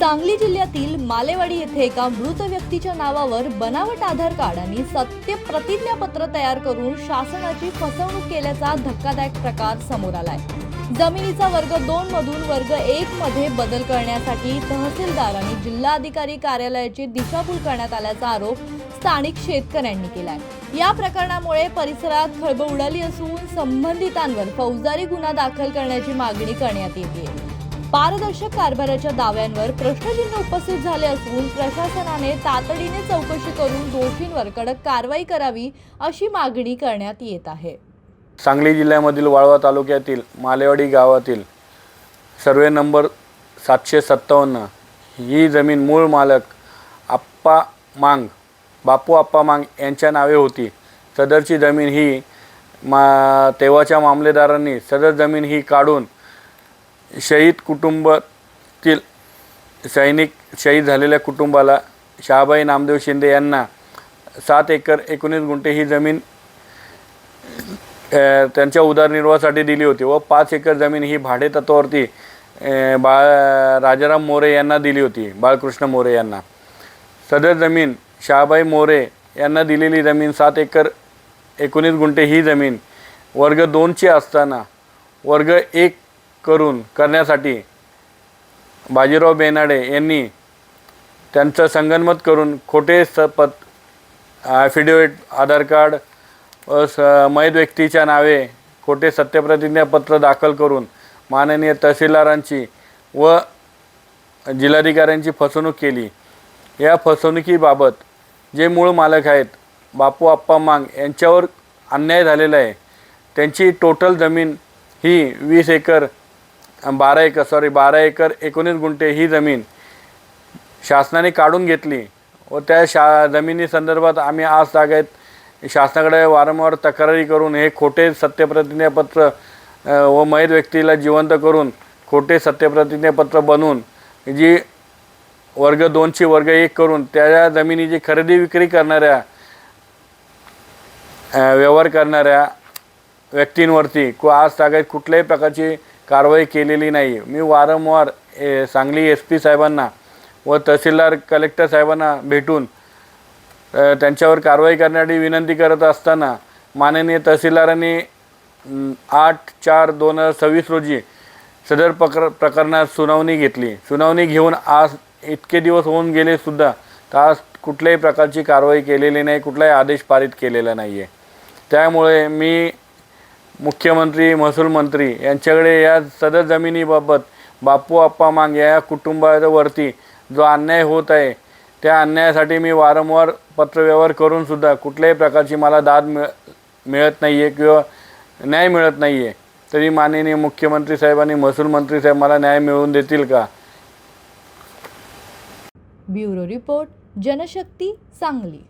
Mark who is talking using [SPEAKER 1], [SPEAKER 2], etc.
[SPEAKER 1] सांगली जिल्ह्यातील मालेवाडी येथे एका मृत व्यक्तीच्या नावावर बनावट आधार कार्ड आणि सत्य प्रतिज्ञापत्र तयार करून शासनाची फसवणूक केल्याचा धक्कादायक प्रकार समोर आलाय। जमिनीचा वर्ग 2 मधून वर्ग 1 मध्ये बदल करण्यासाठी तहसीलदार आणि जिल्हाधिकारी कार्यालयाची दिशाभूल करण्यात आल्याचा आरोप स्थानिक शेतकऱ्यांनी केलाय। या प्रकरणामुळे परिसरात खळबळ उडाली असून संबंधितांवर फौजदारी गुन्हा दाखल करण्याची मागणी करण्यात येते। पारदर्शक कारभाराच्या दाव्यांवर प्रश्नचिन्ह उपस्थित झाले असून प्रशासनाने तातडीने चौकशी करून दोषींवर कडक कारवाई करावी अशी मागणी करण्यात येत आहे।
[SPEAKER 2] सांगली जिल्ह्यामधील वाळवा तालुक्यातील मालेवाडी गावातील सर्वे नंबर 757 ही जमीन मूळ मालक बापू आप्पा मांग यांच्या नावे होती। सदरची जमीन ही तेव्हाच्या मामलेदारांनी सदर जमीन ही काढून शहीद कुटुंबातील सैनिक शहीद झालेल्या कुटुंबाला शहाबाई नामदेव शिंदे यांना 7 एकर 19 गुंठे ही जमीन त्यांच्या उदरनिर्वाहासाठी दिली होती व 5 एकर जमीन ही भाडे तत्वावरती राजाराम मोरे यांना दिली होती, बाळकृष्ण मोरे यांना। सदर जमीन शहाबाई मोरे यांना दिलेली जमीन 7 एकर 19 गुंठे ही जमीन वर्ग 2 ची असताना वर्ग 1 करण्यासाठी बाजीराव बेनाडे यांनी त्यांचं संगनमत करून खोटे ॲफिडेविट आधार कार्ड मयत व्यक्तीच्या नावे खोटे सत्यप्रतिज्ञापत्र दाखल करून माननीय तहसीलदारांची व जिल्हाधिकाऱ्यांची फसवणूक केली। या फसवणुकीबाबत जे मूळ मालक आहेत बापू आप्पा मांग यांच्यावर अन्याय झालेला आहे। त्यांची टोटल जमीन ही 12 एकर 19 गुंठे ही जमीन शासनाने काढून घेतली व त्या जमिनी संदर्भात आम्ही आज तागायत शासनाकडे वारंवार तक्रारी करून हे खोटे सत्यप्रतिज्ञापत्र व मयत व्यक्तीला जिवंत करून खोटे सत्यप्रतिज्ञापत्र बनवून जी वर्ग 2 ची वर्ग 1 करून त्या जमिनीची खरेदी विक्री करणाऱ्या व्यवहार करणाऱ्या व्यक्तींवरती आज तागायत कुठल्याही प्रकारची कारवाई केलेली नाही। मी वारंवार सांगली SP साहेबांना व तहसीलदार कलेक्टर साहेबांना भेटून त्यांच्यावर कारवाई करण्याची विनंती करत असताना माननीय तहसीलदारांनी 8/4/2026 रोजी सदर प्रकरणात सुनावणी घेतली। सुनावणी घेऊन आज इतके दिवस होऊन गेले सुद्धा आज कुठल्याही प्रकारची कारवाई केलेली नाही, कुठलाही आदेश पारित केलेला नाही आहे। त्यामुळे मी मुख्यमंत्री महसूल मंत्री यांच्याकडे या सदर जमिनीबाबत बापू आप्पा मांग या कुटुंबावरती जो अन्याय होत आहे त्या अन्यायासाठी मी वारंवार पत्रव्यवहार करून सुद्धा कुठल्याही प्रकारची मला दाद मिळत नाही आहे किंवा न्याय मिळत नाही आहे। तरी माननीय मुख्यमंत्री साहेब आणि महसूल मंत्री साहेब मला न्याय मिळवून देतील का?
[SPEAKER 1] Bureau report, Janshakti, Sangli.